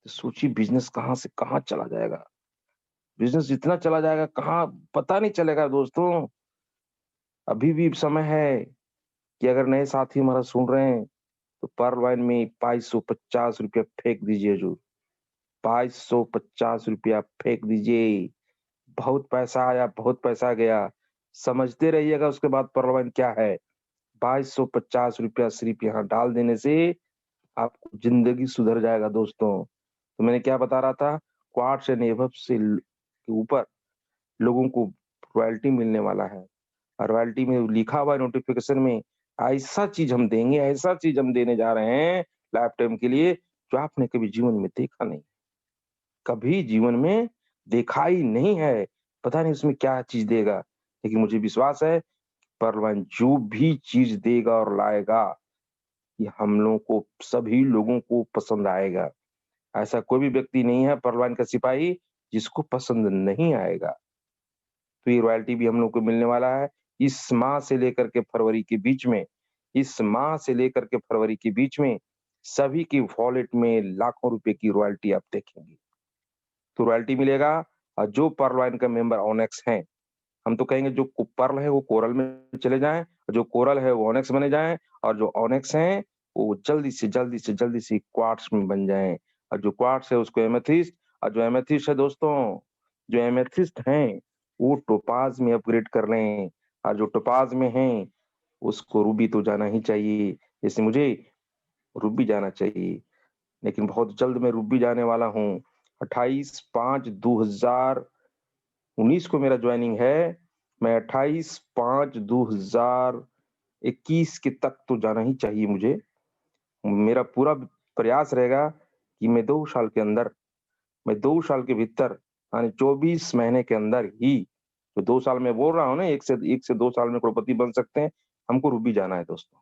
तो सोचिए बिज़नेस कहाँ से कहाँ चला जाएगा। बिज़नेस इतना चला जाएगा, कहाँ पता नहीं चलेगा दोस्तों। अभी भी समय है कि अगर नए साथी हमारा सुन रहे हैं, तो पर्ल वाइन में ₹2250 फेंक दीजिए हज़ूर, ₹2250 फेंक दीजिए। बहुत पैसा आया, बहुत पैसा गया। समझते रहिएगा उसके बाद पर्ल वाइन क्या है। ₹2250 सिर्फ़ यहाँ डाल देने से आपको ज़िंदगी सुधर जाएगा दोस्तों। तो मैंने क्या बता रहा था, क्वार्ट्ज एंड एभव से ल के ऊपर लोगों को रॉयल्टी मिलने वाला है। और रॉयल्टी में लिखा हुआ है नोटिफ़िकेशन में, ऐसा चीज़ हम देने जा रहे हैं लाइफ़ टाइम के लिए, जो आपने कभी जीवन में देखा नहीं। कभी जीवन में देखा ही नहीं है। पता नहीं उसमें क्या चीज़ देगा, लेकिन मुझे विश्वास है पर्ल वाइन जो भी चीज़ देगा और लाएगा, ये हम लोगों को, सभी लोगों को पसंद आएगा। ऐसा कोई भी व्यक्ति नहीं है पर्ल वाइन का सिपाही जिसको पसंद नहीं आएगा। तो ये रॉयल्टी भी हम लोग को मिलने वाला है। इस माह से लेकर के फरवरी के बीच में सभी की वॉलेट में लाखों रुपए की रॉयल्टी आप देखेंगे। तो रॉयल्टी मिलेगा, और जो पर्ल वाइन का मेंबर ओनेक्स हैं, हम तो कहेंगे जो पर्ल है वो कोरल में चले जाएँ, जो कोरल है वो ओनेक्स बने जाएँ, और जो ओनेक्स हैं वो जल्दी से क्वार्ट्ज में बन जाएँ, और जो क्वार्ट्ज है उसको एमेथिस्ट, और जो एमेथिस्ट है दोस्तों, जो एमेथिस्ट हैं वो टोपाज में अपग्रेड कर लें, और जो टोपाज में हैं उसको रूबी तो जाना ही चाहिए। जैसे मुझे रूबी जाना चाहिए, लेकिन बहुत जल्द मैं रूबी जाने वाला हूँ। 28/5/2019 को मेरा जॉइनिंग है। मैं 28/5/2021 के तक तो जाना ही चाहिए मुझे। मेरा पूरा प्रयास रहेगा कि मैं 2 साल के भीतर, यानी 24 महीने के अंदर ही, जो 2 साल मैं बोल रहा हूँ ना, 1 से 2 साल में करोड़पति बन सकते हैं, हमको रूबी जाना है दोस्तों।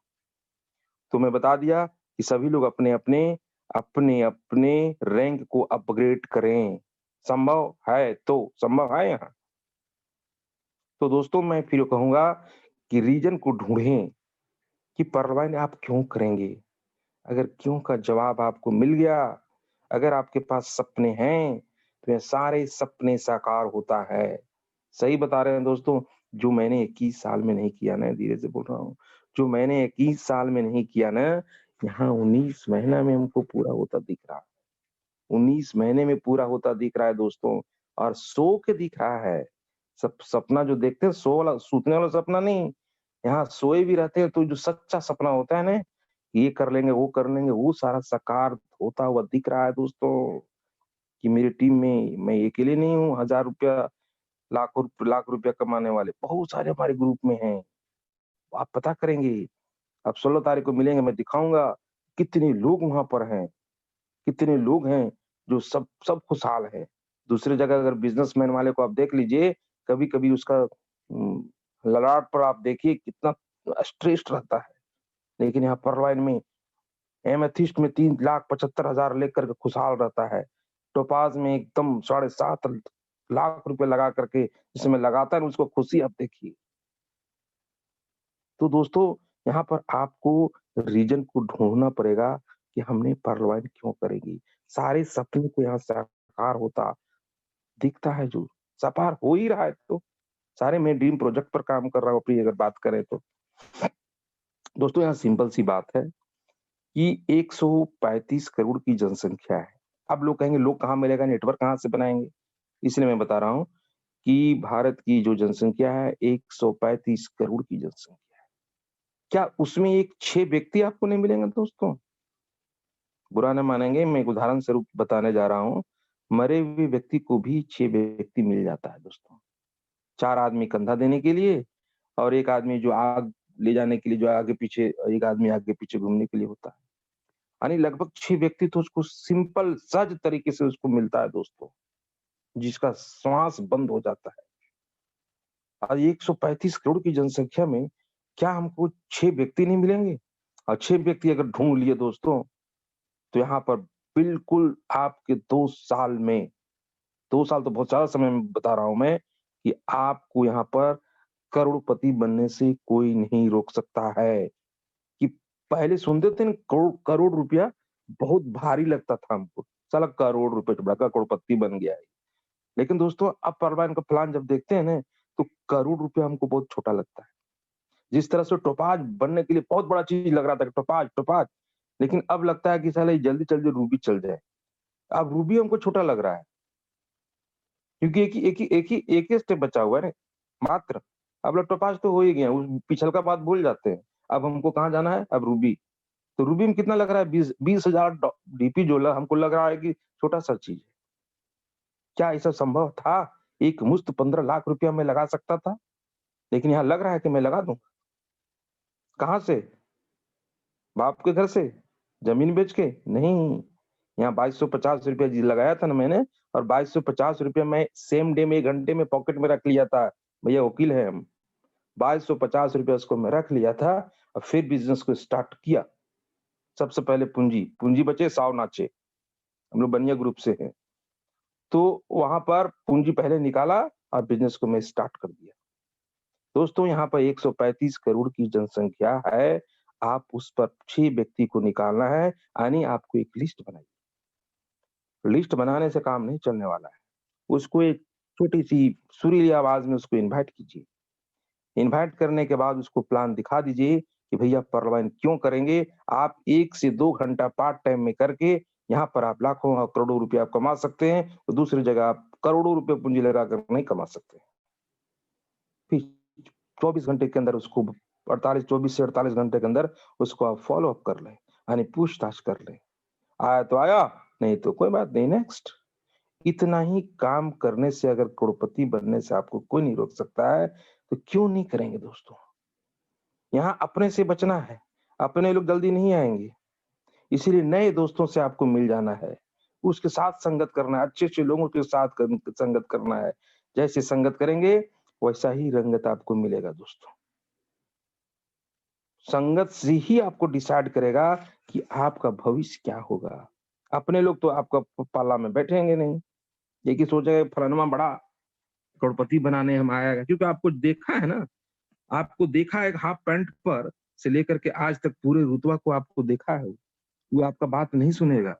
तो मैं बता दिया कि सभी लोग अपने-अपने रैंक को अपग्रेड करें। संभव है तो संभव है यहाँ। तो दोस्तों मैं फिर कहूँगा कि रीज़न को ढूँढें कि परवाह आप क्यों करेंगे? अगर क्यों का जवाब आपको मिल गया, अगर आपके पास सपने हैं, तो ये सारे सपने साकार होता है। सही बता रहे हैं दोस्तों, जो मैंने 21 साल में नहीं किया ना, धीरे से बोल रहा हूँ, जो मैंने 21 साल में नहीं किया ना, यहाँ 19 महीना में हमको पूरा होता दिख रहा है। 19 महीने में पूरा होता दिख रहा है दोस्तों, और सो के दिख रहा है। सपना जो देखते हैं सो वाला सूतने वाला सपना नहीं, यहाँ सोए भी रहते हैं तो जो सच्चा सपना होता है ना, ये कर लेंगे, वो कर लेंगे, वो सारा साकार होता हुआ दिख रहा है दोस्तों, कि मेरी टीम में मैं अकेले नहीं हूँ, हज़ार रुपया, लाख रुपया कमाने वाले, बहुत सारे हमारे ग्रुप में हैं। आप पता करेंगे, अब 16 तारीख को मिलेंगे, मैं दिखाऊँगा कितने लोग वहाँ पर हैं। कितने लोग हैं जो सब सब खुशहाल हैं। दूसरी जगह अगर बिज़नेसमैन वाले को आप देख लीजिए, कभी-कभी उसका ललाट पर आप देखिए कितना स्ट्रेस्ड रहता है। लेकिन यहाँ परवाइन में एमेथिस्ट में 3,75,000 लेकर के खुशहाल रहता है। टोपाज़ में एकदम 7.5 लाख रुपए लगा करके जिसमें लगाता है ना उसको खुशी आप देखिए। तो दोस्तों यहाँ पर आपको रीज़न को ढूँढना पड़ेगा कि हमने परवाइन क्यों करेंगी। सारे सपने को यहाँ साकार होता दिखता है जो, साकार हो ही रहा है तो। सारे मैं ड्रीम प्रोजेक्ट पर काम कर रहा हूँ अपनी अगर बात करें तो। दोस्तों यहाँ सिंपल सी बात है कि 135 करोड़ की जनसंख्या है। अब लोग कहेंगे लोग कहाँ मिलेगा, नेटवर्क कहाँ से बनाएँगे? इसलिए मैं बता रहा हूँ कि भारत की जो जनसंख्या है 135 करोड़ की जनसंख्या है। क्या उसमें एक 6 व्यक्ति आपको नहीं मिलेंगे दोस्तों? बुरा ना मानेंगे, मैं एक उदाहरण स्वरूप बताने जा रहा हूँ। मरे हुए व्यक्ति को भी 6 व्यक्ति मिल जाता है दोस्तों। 4 आदमी कंधा देने के लिए और 1 आदमी जो आग ले जाने के लिए जो आगे-पीछे 1 आदमी आगे-पीछे घूमने के लिए होता है। यानी लगभग 6 व्यक्ति तो उसको सिंपल सहज तरीके से उसको मिलता है दोस्तों, जिसका श्वास बंद हो जाता है। और 135 करोड़ की जनसंख्या में क्या हमको 6 व्यक्ति नहीं मिलेंगे? और 6 व्यक्ति अगर ढूँढ लिए दोस्तों, तो यहाँ पर बिल्कुल आपके 2 साल में 2 साल तो बहुत ज़्यादा समय में बता रहा हूँ मैं, कि आपको यहाँ पर करोड़पति बनने से कोई नहीं रोक सकता है। कि पहले सुनते थे ना करोड़ रुपया बहुत भारी लगता था हमको। साला करोड़ रुपए से बड़ा करोड़पति बन गया है। लेकिन दोस्तों अब परवान का प्लान जब देखते हैं ना, तो करोड़ रुपया हमको बहुत छोटा लगता है। जिस तरह से टोपाज़ बनने के लिए बहुत बड़ा चीज़ लग रहा था कि टोपाज़ टोपाज़, लेकिन अब लगता है कि साला ये जल्दी-जल्दी रूबी चल जाए। अब रूबी हमको छोटा लग रहा है, क्योंकि एक ही स्टेप बचा हुआ है ना, मात्र। अब लोग टोपाज़ तो हो ही गए हैं, उस पिछल का बात भूल जाते हैं। अब हमको कहाँ जाना है? अब रूबी। तो रूबी में कितना लग रहा है? 20,000 डीपी जो हमको लग रहा है कि छोटा-सा चीज़ है। क्या ऐसा संभव था? एक मुश्त 15 लाख रुपया मैं लगा सकता था, लेकिन यहाँ लग रहा है कि मैं लगा दूँ। कहाँ से? बाप के घर से? ज़मीन बेच के? नहीं, यहाँ ₹2250 जी लगाया था ना मैंने, और ₹2250 मैं सेम डे में 1 घंटे में पॉकेट में रख लिया था। भैया वकील हैं हम। ₹2250 उसको मैं रख लिया था और फिर बिज़नेस को स्टार्ट किया। सबसे पहले पूँजी, पूँजी बचे साव नाचे। हम लोग बनिया ग्रुप से हैं। तो वहाँ पर पूँजी पहले निकाला और बिज़नेस को मैं स्टार्ट कर दिया। दोस्तों यहाँ पर 135 करोड़ की जनसँख्या है, आप उस पर 6 व्यक्ति को निकालना है, यानी आपको एक लिस्ट बनाइए। लिस्ट बनाने से काम नहीं चलने वाला है। उसको एक छोटी-सी सुरीली आवाज़ में उसको इनवाइट कीजिए। इनवाइट करने के बाद उसको प्लान दिखा दीजिए कि भैया परवान क्यों करेंगे? आप 1 से 2 घंटा पार्ट टाइम में करके यहाँ पर आप लाखों और करोड़ों रुपए आप कमा सकते हैं, तो दूसरी जगह आप करोड़ों रुपए पूँजी लगाकर नहीं कमा सकते। फिर 24 घंटे के अंदर उसको 24 से 48 घंटे के अंदर उसको आप फ़ॉलो अप कर लें, यानी पूछताछ कर लें। आया तो आया, नहीं तो कोई बात नहीं, नेक्स्ट। इतना ही काम करने से अगर करोड़पति बनने से आपको कोई नहीं रोक सकता है, तो क्यों नहीं करेंगे दोस्तों? यहाँ अपने से बचना है, अपने लोग जल्दी नहीं आएँगे, इसीलिए नए दोस्तों से आपको मिल जाना है, उसके साथ संगत करना है, अच्छे-अच्छे लोगों के साथ संगत करना है। जैसे संगत करेंगे, वैसा ही रंगत आपको मिलेगा दोस्तों। संगत से ही आपको डिसाइड करेगा कि आपका भविष्य क्या होगा। अपने लोग तो आपका पाला में बैठेंगे नहीं, ये कि सोचेगा फलाना बड़ा करोड़पति बनाने हम आया है, क्योंकि आपको देखा है ना, आपको देखा है हाफ पैंट पर से लेकर के आज तक पूरे रुतबा को आपको देखा है। वो आपका बात नहीं सुनेगा।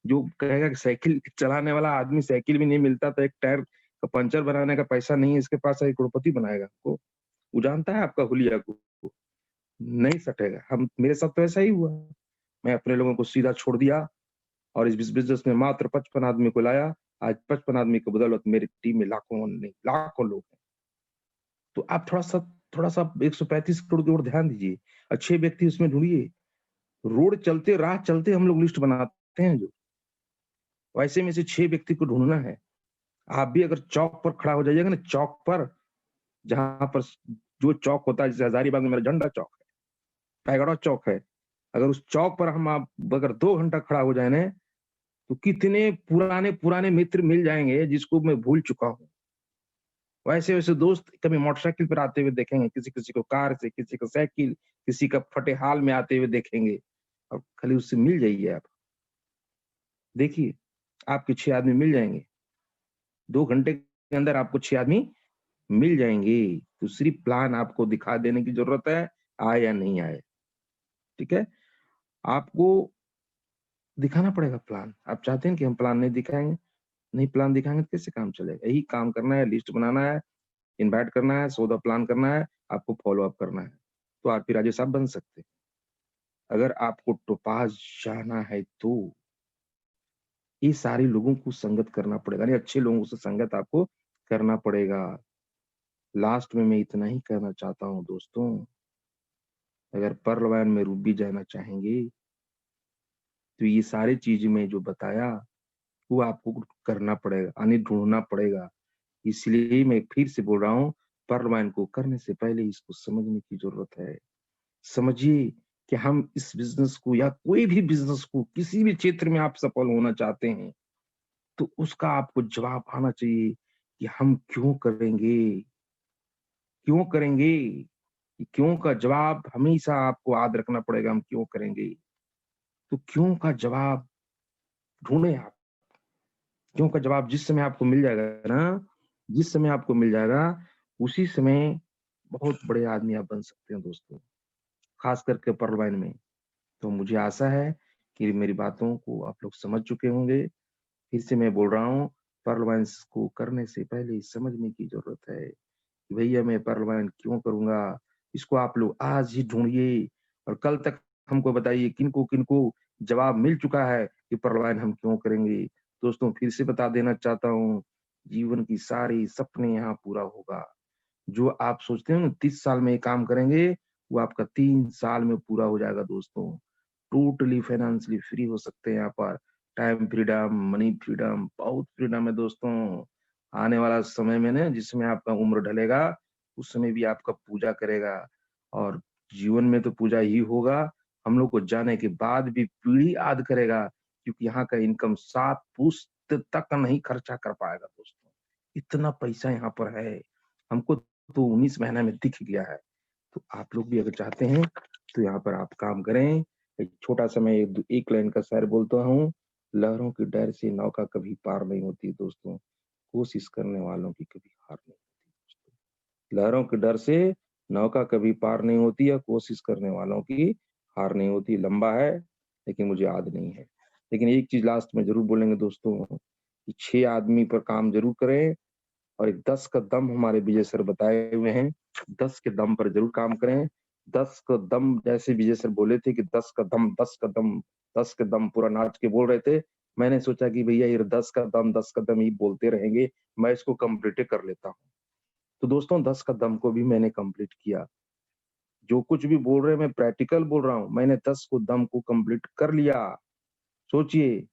जो कहेगा कि साइकिल चलाने वाला आदमी साइकिल भी नहीं मिलता तो एक टायर का पंचर बनाने का पैसा नहीं है इसके पास, एक करोड़पति बनाएगा आपको। वो जानता है आपका हुलिया को, नहीं सटेगा। हम मेरे साथ तो ऐसा ही हुआ। मैं अपने लोगों को सीधा छोड़ दिया और इस बिज़नेस में मात्र 55 आदमी को लाया। आज 55 आदमी की बदौलत मेरी टीम में लाखों नहीं, लाखों लोग हैं। तो आप थोड़ा-सा 135 करोड़ की ओर ध्यान दीजिए। अच्छे व्यक्ति उसमें ढूँढिए। रोड चलते, राह चलते हम लोग लिस्ट बनाते हैं जो, वैसे में से 6 व्यक्ति को ढूँढना है। आप भी अगर चौक पर खड़ा हो जाइएगा ना, चौक पर, जहाँ पर जो चौक होता है, जैसे हज़ारीबाग में मेरा झंडा चौक है, पैगोडा चौक है। अगर उस चौक पर हम आप अगर 2 घंटा खड़ा हो जाए ना, तो कितने पुराने-पुराने मित्र मिल जाएँगे जिसको मैं भूल चुका हूँ। वैसे-वैसे दोस्त कभी मोटरसाइकिल पर आते हुए देखेंगे, किसी-किसी को कार से, किसी को साइकिल, किसी का फटे हाल में आते हुए देखेंगे। और खाली उससे मिल जाइए आप। देखिए, आपके 6 आदमी मिल जाएँगे। 2 घंटे के अंदर आपको 6 आदमी मिल जाएँगे। तो सिर्फ़ प्लान आपको दिखा देने की ज़रूरत है, आए या नहीं आए, ठीक है? आपको दिखाना पड़ेगा प्लान। आप चाहते हैं कि हम प्लान नहीं दिखाएँगे? नहीं प्लान दिखाएँगे तो कैसे काम चलेगा? यही काम करना है, लिस्ट बनाना है, इनवाइट करना है, सौदा प्लान करना है, आपको फ़ॉलो अप करना है। तो आप भी राजेश साहब बन सकते हैं। अगर आपको टोपाज़ जाना है तो ये सारे लोगों को संगत करना पड़ेगा, यानी अच्छे लोगों से संगत आपको करना पड़ेगा। लास्ट में मैं इतना ही कहना चाहता हूँ दोस्तों, अगर पर्ल वैन में रूबी जाना चाहेंगे, तो ये सारी चीज़ मैं जो बताया, वो आपको करना पड़ेगा, यानी ढूँढना पड़ेगा। इसलिए मैं फिर से बोल रहा हूँ, पर्ल वैन को करने से पहले इसको समझने की ज़रूरत है। समझिए कि हम इस बिज़नेस को या कोई भी बिज़नेस को किसी भी क्षेत्र में आप सफल होना चाहते हैं, तो उसका आपको जवाब आना चाहिए कि हम क्यों करेंगे? क्यों करेंगे? ये क्यों का जवाब हमेशा आपको याद रखना पड़ेगा, हम क्यों करेंगे? तो क्यों का जवाब ढूँढें आप। क्यों का जवाब जिस समय आपको मिल जाएगा ना, जिस समय आपको मिल जाएगा, उसी समय बहुत बड़े आदमी आप बन सकते हैं दोस्तों, ख़ास करके पर्ल लाइन में। तो मुझे आशा है कि मेरी बातों को आप लोग समझ चुके होंगे। फिर से मैं बोल रहा हूँ, पर्ल वाइन्स को करने से पहले समझने की ज़रूरत है। भैया मैं परवान क्यों करूँगा? इसको आप लोग आज ही ढूँढिए और कल तक हमको बताइए किनको-किनको जवाब मिल चुका है कि परवान हम क्यों करेंगे। दोस्तों फिर से बता देना चाहता हूँ, जीवन की सारी सपने यहाँ पूरा होगा। जो आप सोचते हो ना 30 साल में ये काम करेंगे, वो आपका 3 साल में पूरा हो जाएगा दोस्तों। टोटली फाइनेंशियली फ्री हो सकते हैं यहाँ पर। टाइम फ्रीडम, मनी फ्रीडम, बहुत फ्रीडम है दोस्तों। आने वाला समय में ना जिसमें आपका उम्र ढलेगा, उस समय भी आपका पूजा करेगा और जीवन में तो पूजा ही होगा। हम लोग को जाने के बाद भी पीढ़ी याद करेगा क्योंकि यहाँ का इनकम 7 पुश्त तक नहीं खर्चा कर पाएगा दोस्तों। इतना पैसा यहाँ पर है। हमको तो 19 महीने में दिख गया है। तो आप लोग भी अगर चाहते हैं, तो यहाँ पर आप काम करें। एक छोटा-सा मैं एक लाइन का शेर बोलता हूँ, लहरों के डर से नौका कभी पार नहीं होती दोस्तों, कोशिश करने वालों की कभी हार नहीं होती दोस्तों। लहरों के डर से नौका कभी पार नहीं होती या कोशिश करने वालों की हार नहीं होती। लंबा है, लेकिन मुझे याद नहीं है। लेकिन एक चीज़ लास्ट में ज़रूर बोलेंगे दोस्तों, कि 6 आदमी पर काम ज़रूर करें और एक 10 का दम हमारे विजय सर बताए हुए हैं, 10 के दम पर ज़रूर काम करें। 10 का दम जैसे विजय सर बोले थे कि 10 का दम, 10 का दम, 10 के दम पूरा नाच के बोल रहे थे। मैंने सोचा कि भैया ये 10 का दम, 10 का दम ही बोलते रहेंगे, मैं इसको कंप्लीट कर लेता हूँ। तो दोस्तों 10 का दम को भी मैंने कंप्लीट किया। जो कुछ भी बोल रहे हैं मैं प्रैक्टिकल बोल रहा हूँ, मैंने 10 को दम को कंप्लीट कर लिया। सोचिए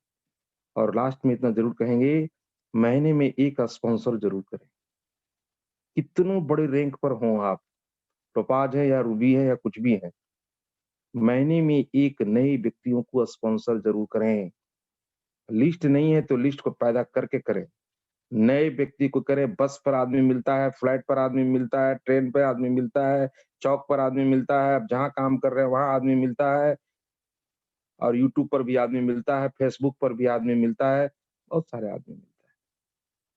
और लास्ट में इतना ज़रूर कहेंगे, महीने में 1 स्पॉन्सर ज़रूर करें। कितनों बड़े रैंक पर हों आप, टोपाज है या रूबी है या कुछ भी है, महीने में 1 नए व्यक्तियों को स्पॉन्सर ज़रूर करें। लिस्ट नहीं है तो लिस्ट को पैदा करके करें। नए व्यक्ति को करें, बस पर आदमी मिलता है, फ्लाइट पर आदमी मिलता है, ट्रेन पे आदमी मिलता है, चौक पर आदमी मिलता है, आप जहाँ काम कर रहे हैं वहाँ आदमी मिलता है और यूट्यूब पर भी आदमी मिलता है, फेसबुक पर भी आदमी मिलता है, बहुत सारे आदमी मिलते हैं।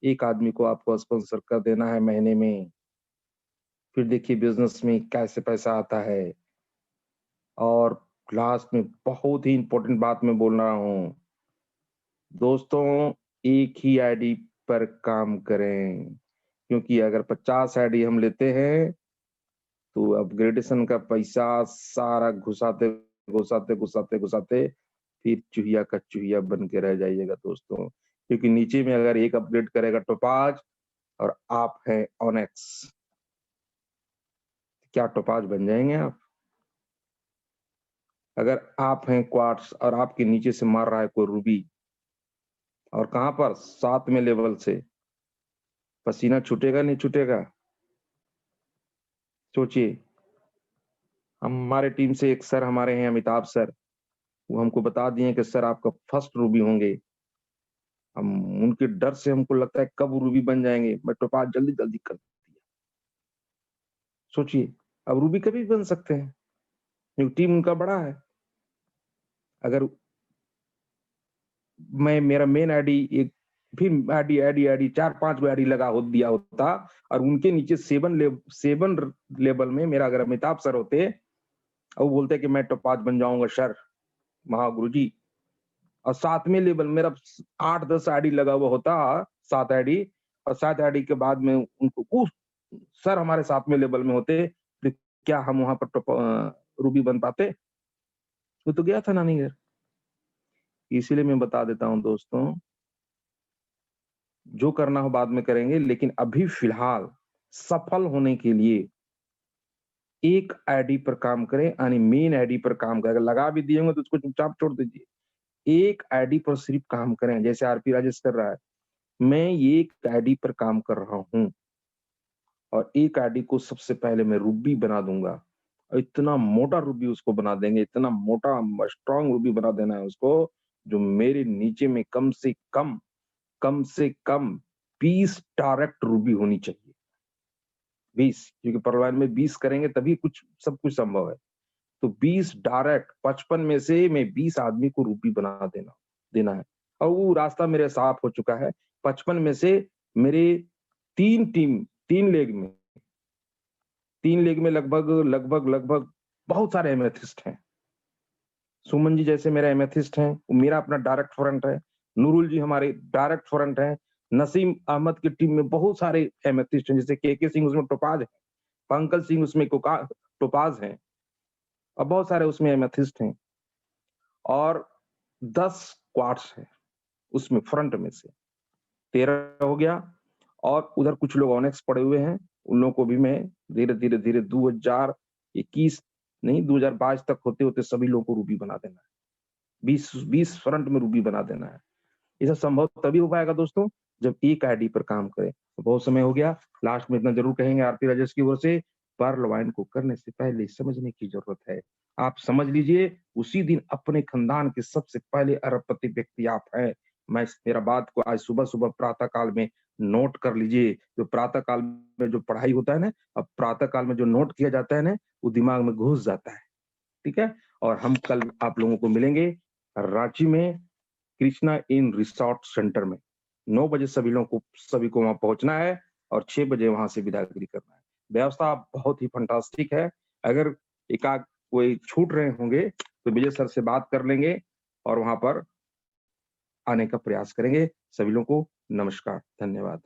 एक आदमी को आपको स्पॉन्सर कर देना है महीने में। फिर देखिए बिज़नेस में कैसे पैसा आता है। और लास्ट में बहुत ही इम्पोर्टेंट बात मैं बोल रहा हूँ। दोस्तों, एक ही आईडी पर काम करें, क्योंकि अगर 50 आईडी हम लेते हैं, तो अपग्रेडेशन का पैसा सारा घुसाते फिर चूहिया का चूहिया बन के रह जाइएगा दोस्तों। क्योंकि नीचे में अगर एक अपग्रेड करेगा टोपाज और आप हैं ऑनेक्स, क्या टोपाज बन जाएंगे आप? अगर आप हैं क्वार्ट्स और आपके नीचे से मार रहा है कोई रूबी, और कहां पर 7वें लेवल से, पसीना छूटेगा नहीं छूटेगा? सोचिए। हमारे टीम से एक सर हमारे हैं, अमिताभ सर, वो हमको बता दिए कि सर आपका फर्स्ट रूबी होंगे। हम उनके डर से हमको लगता है कब रूबी बन जाएंगे, मैं टोपाज जल्दी जल्दी कर दिया। सोचिए, अब रूबी कभी बन सकते हैं क्योंकि टीम उनका बड़ा है। अगर मैं मेरा मेन आईडी एक फिर आईडी आईडी आईडी 4-5 गो आईडी लगा हो दिया होता, और उनके नीचे 7 लेवल में मेरा अगर अमिताभ सर होते और वो बोलते कि मैं टोपाज बन जाऊंगा सर, महागुरु जी, और 7वें लेवल मेरा 8-10 आईडी लगा हुआ होता, 7 आईडी, और 7 आईडी के बाद में उनको उस सर हमारे 7वें लेवल में होते, तो क्या हम वहां पर रूबी बन पाते? वो तो गया था नानी घर। इसीलिए मैं बता देता हूँ दोस्तों, जो करना हो बाद में करेंगे, लेकिन अभी फिलहाल सफल होने के लिए एक आईडी पर काम करें, यानी मेन आईडी पर काम करें। अगर लगा भी दिए होंगे तो उसको चुपचाप छोड़ दीजिए। एक आईडी पर सिर्फ काम करें, जैसे आरपी राजेश कर रहा है। मैं एक आईडी पर काम कर रहा हूँ और एक आईडी को सबसे पहले मैं रूबी बना दूंगा, और इतना मोटा रूबी उसको बना देंगे, इतना मोटा स्ट्रॉन्ग रूबी बना देना है उसको, जो मेरे नीचे में कम से कम 20 डायरेक्ट रूबी होनी चाहिए। 20, क्योंकि परवान में 20 करेंगे तभी सब कुछ संभव है। तो 20 डायरेक्ट, 55 में से मैं 20 आदमी को रूबी बना देना है। और वो रास्ता मेरे साफ हो चुका है। 55 में से मेरे 3 लेग में लगभग बहुत सारे एमेथिस्ट हैं। सुमन जी जैसे मेरे एमेथिस्ट हैं, वो मेरा अपना डायरेक्ट फ्रंट है। नूरुल जी हमारे डायरेक्ट फ्रंट है। नसीम अहमद की टीम में बहुत सारे एमेथिस्ट हैं, जैसे के सिंह उसमें टोपाज है, पंकज सिंह उसमें टोपाज है, और बहुत सारे उसमें एमेथिस्ट हैं, और 10 क्वार्ट्स है उसमें फ्रंट में से। 13 हो गया, और उधर कुछ लोग ऑनेक्स पड़े हुए हैं, उन लोगों को भी मैं धीरे-धीरे 2021 नहीं 2022 तक होते-होते सभी लोगों को रूबी बना देना है। 20 फ्रंट में रूबी बना देना है। ये सब संभव तभी हो पाएगा दोस्तों, जब एक आईडी पर काम करें। तो बहुत समय हो गया, लास्ट में इतना जरूर कहेंगे आरपी राजेश की ओर से, पर्ल वाइन को करने से पहले समझने की जरूरत है। आप समझ लीजिए, उसी दिन अपने खानदान के सबसे पहले अरबपति व्यक्ति आप हैं। मेरा बात को आज सुबह-सुबह प्रातः काल में नोट कर लीजिए। जो प्रातः काल में जो पढ़ाई होता है ना, अब प्रातः काल में जो नोट किया जाता है ना, वो दिमाग में घुस जाता है। ठीक है? और हम कल आप लोगों को मिलेंगे रांची में, कृष्णा इन रिसोर्ट सेंटर में। 9 बजे सभी को वहां पहुंचना है, और 6 बजे वहां से विदागीरी करना है। व्यवस्था बहुत ही फंटास्टिक है। अगर एकाध कोई छूट रहे होंगे तो विजय सर से बात कर लेंगे और वहां पर आने का प्रयास करेंगे। सभी लोगों को नमस्कार, धन्यवाद।